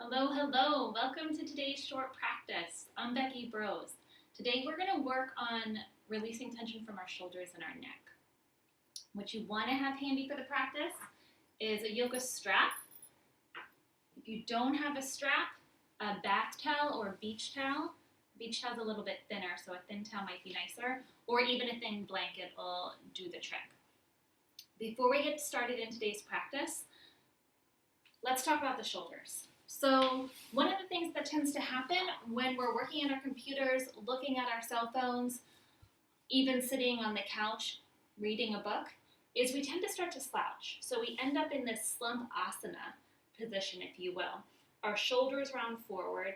Hello, hello. Welcome to today's short practice. I'm Becky Bros. Today we're going to work on releasing tension from our shoulders and our neck. What you want to have handy for the practice is a yoga strap. If you don't have a strap, a bath towel or a beach towel. Beach towel's a little bit thinner, so a thin towel might be nicer, or even a thin blanket will do the trick. Before we get started in today's practice, let's talk about the shoulders. So one of the things that tends to happen when we're working on our computers, looking at our cell phones, even sitting on the couch reading a book, is we tend to start to slouch. So we end up in this slump asana position, if you will. Our shoulders round forward,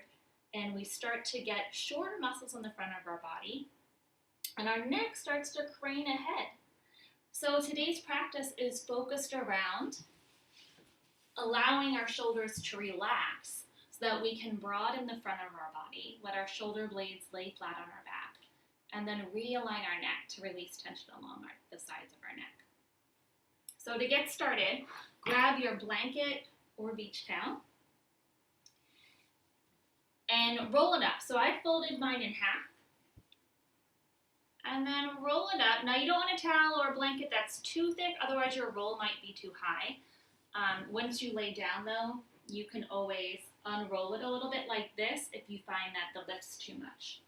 and we start to get shorter muscles on the front of our body, and our neck starts to crane ahead. So today's practice is focused around allowing our shoulders to relax so that we can broaden the front of our body, let our shoulder blades lay flat on our back, and then realign our neck to release tension along the sides of our neck. So to get started, grab your blanket or beach towel and roll it up. So I folded mine in half and then roll it up. Now you don't want a towel or a blanket that's too thick, otherwise your roll might be too high. Once you lay down though, you can always unroll it a little bit like this if you find that the lift's too much.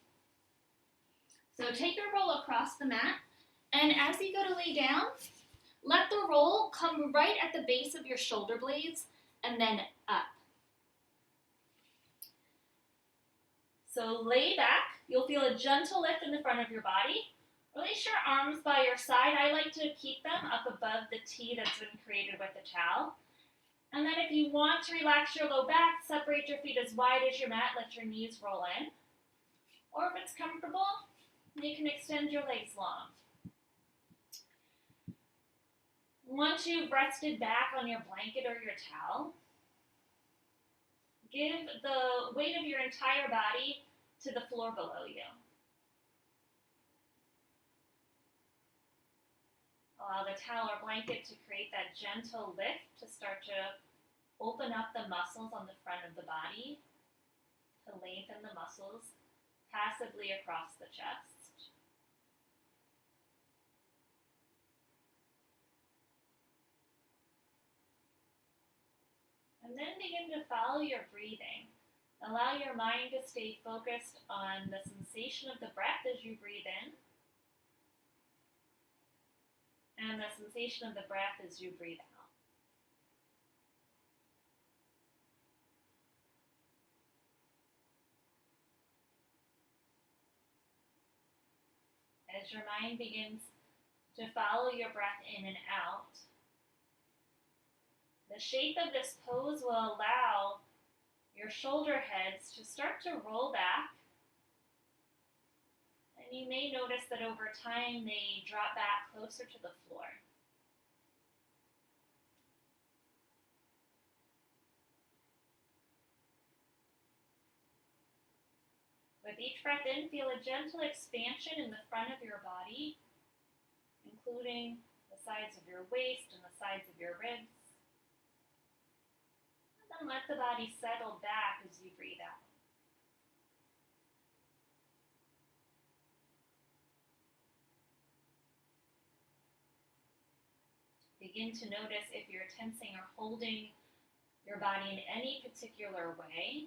So take your roll across the mat, and as you go to lay down, let the roll come right at the base of your shoulder blades and then up. So lay back, you'll feel a gentle lift in the front of your body. Release your arms by your side. I like to keep them up above the T that's been created with the towel. And then if you want to relax your low back, separate your feet as wide as your mat, let your knees roll in. Or if it's comfortable, you can extend your legs long. Once you've rested back on your blanket or your towel, give the weight of your entire body to the floor below you. Allow the towel or blanket to create that gentle lift to start to open up the muscles on the front of the body, to lengthen the muscles passively across the chest. And then begin to follow your breathing. Allow your mind to stay focused on the sensation of the breath as you breathe in, and the sensation of the breath as you breathe out. As your mind begins to follow your breath in and out, the shape of this pose will allow your shoulder heads to start to roll back. And you may notice that over time they drop back closer to the floor. With each breath in, feel a gentle expansion in the front of your body, including the sides of your waist and the sides of your ribs. And then let the body settle back as you breathe out. Begin to notice if you're tensing or holding your body in any particular way.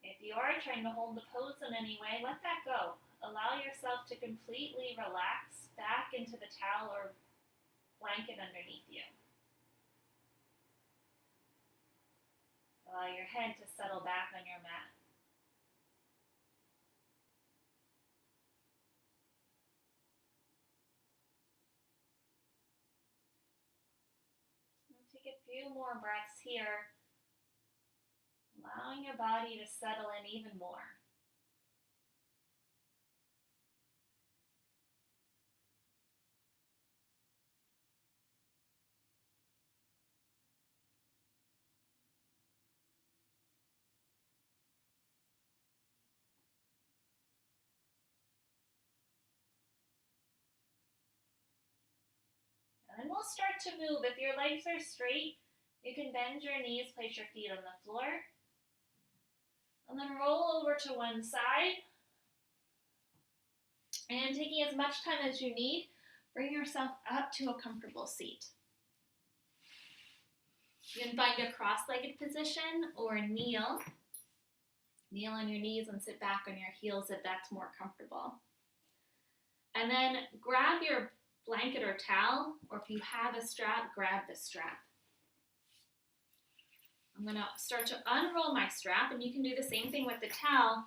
If you are trying to hold the pose in any way, let that go. Allow yourself to completely relax back into the towel or blanket underneath you. Allow your head to settle back on your mat. And take a few more breaths here, allowing your body to settle in even more. And then we'll start to move. If your legs are straight, You can bend your knees, place your feet on the floor, and then roll over to one side. And taking as much time as you need, bring yourself up to a comfortable seat. You can find a cross-legged position or kneel. Kneel on your knees and sit back on your heels if that's more comfortable. And then grab your blanket or towel, or if you have a strap, grab the strap. I'm going to start to unroll my strap, and you can do the same thing with the towel.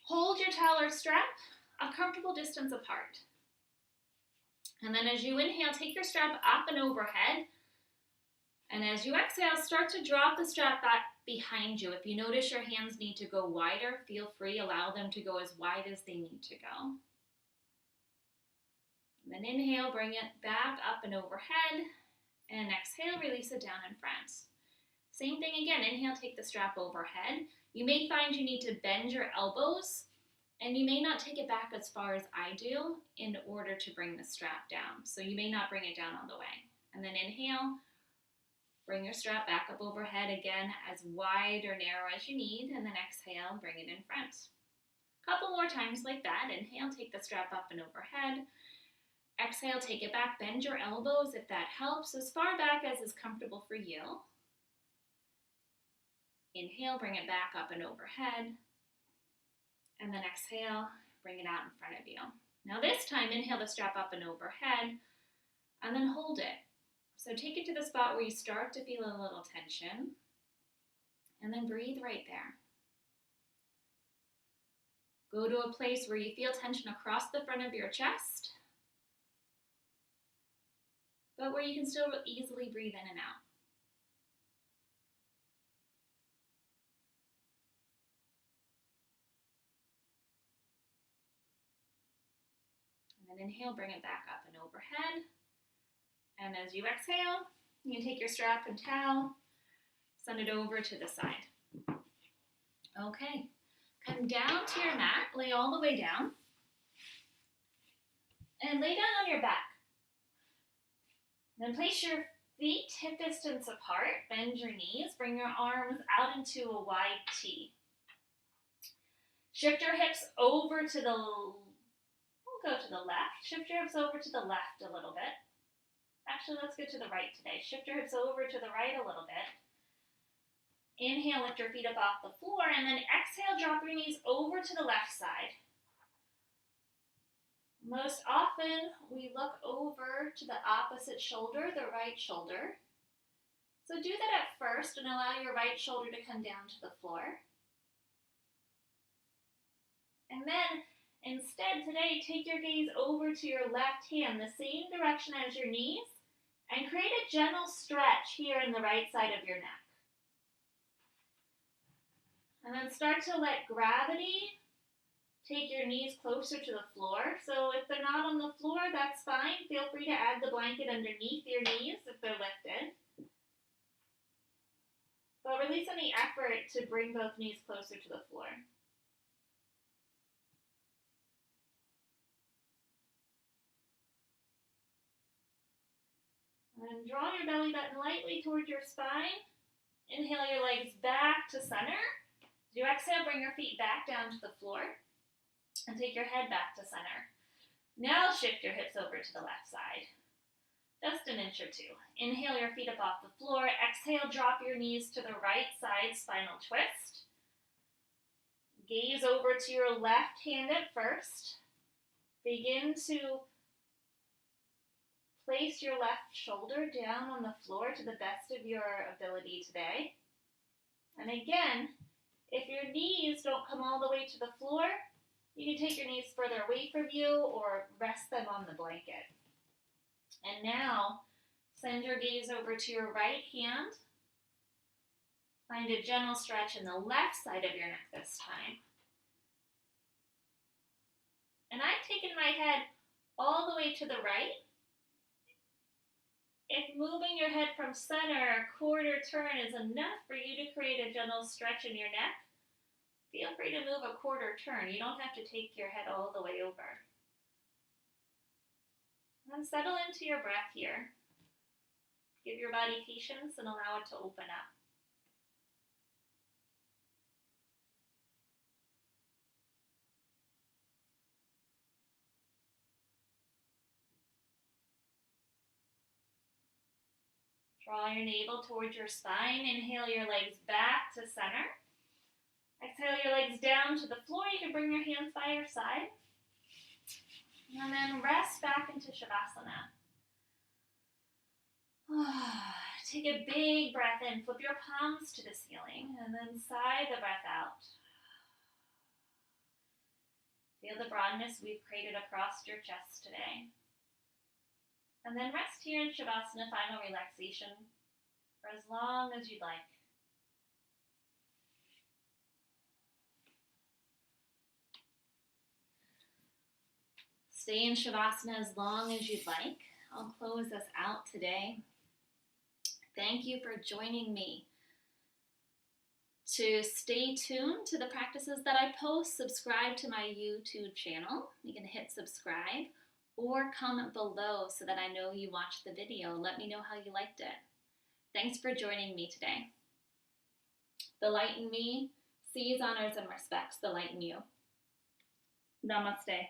Hold your towel or strap a comfortable distance apart. And then as you inhale, take your strap up and overhead. And as you exhale, start to drop the strap back behind you. If you notice your hands need to go wider, feel free, allow them to go as wide as they need to go. And then inhale, bring it back up and overhead. And exhale, release it down in front. Same thing again, inhale, take the strap overhead. You may find you need to bend your elbows, and you may not take it back as far as I do in order to bring the strap down. So you may not bring it down all the way. And then inhale, bring your strap back up overhead again, as wide or narrow as you need, and then exhale, bring it in front. A couple more times like that. Inhale, take the strap up and overhead. Exhale, take it back, bend your elbows if that helps, as far back as is comfortable for you. Inhale, bring it back up and overhead. And then exhale, bring it out in front of you. Now this time, inhale the strap up and overhead, and then hold it. So take it to the spot where you start to feel a little tension, and then breathe right there. Go to a place where you feel tension across the front of your chest, but where you can still easily breathe in and out. And then inhale, bring it back up and overhead. And as you exhale, you can take your strap and towel, send it over to the side. Okay, come down to your mat, lay all the way down, and lay down on your back. Then place your feet hip distance apart, bend your knees, bring your arms out into a wide T. Shift your hips over to the, we'll go to the left, shift your hips over to the left a little bit. Actually, let's go to the right today. Shift your hips over to the right a little bit. Inhale, lift your feet up off the floor, and then exhale, drop your knees over to the left side. Most often, we look over to the opposite shoulder, the right shoulder. So do that at first and allow your right shoulder to come down to the floor. And then, instead today, take your gaze over to your left hand, the same direction as your knees, and create a gentle stretch here in the right side of your neck. And then start to let gravity take your knees closer to the floor. So if they're not on the floor, that's fine. Feel free to add the blanket underneath your knees if they're lifted. But release any effort to bring both knees closer to the floor. And draw your belly button lightly toward your spine. Inhale your legs back to center. As you exhale, bring your feet back down to the floor. And take your head back to center. Now shift your hips over to the left side. Just an inch or two. Inhale your feet up off the floor. Exhale, drop your knees to the right side, spinal twist. Gaze over to your left hand at first. Begin to place your left shoulder down on the floor to the best of your ability today. And again, if your knees don't come all the way to the floor, you can take your knees further away from you or rest them on the blanket. And now, send your gaze over to your right hand. Find a gentle stretch in the left side of your neck this time. And I've taken my head all the way to the right. If moving your head from center, a quarter turn is enough for you to create a gentle stretch in your neck, feel free to move a quarter turn. You don't have to take your head all the way over. And settle into your breath here. Give your body patience and allow it to open up. Draw your navel towards your spine. Inhale your legs back to center. Exhale your legs down to the floor. You can bring your hands by your side. And then rest back into Shavasana. Take a big breath in. Flip your palms to the ceiling. And then sigh the breath out. Feel the broadness we've created across your chest today. And then rest here in Shavasana, final relaxation, for as long as you'd like. Stay in Shavasana as long as you'd like. I'll close us out today. Thank you for joining me. To stay tuned to the practices that I post, subscribe to my YouTube channel. You can hit subscribe or comment below so that I know you watched the video. Let me know how you liked it. Thanks for joining me today. The light in me sees, honors, and respects the light in you. Namaste.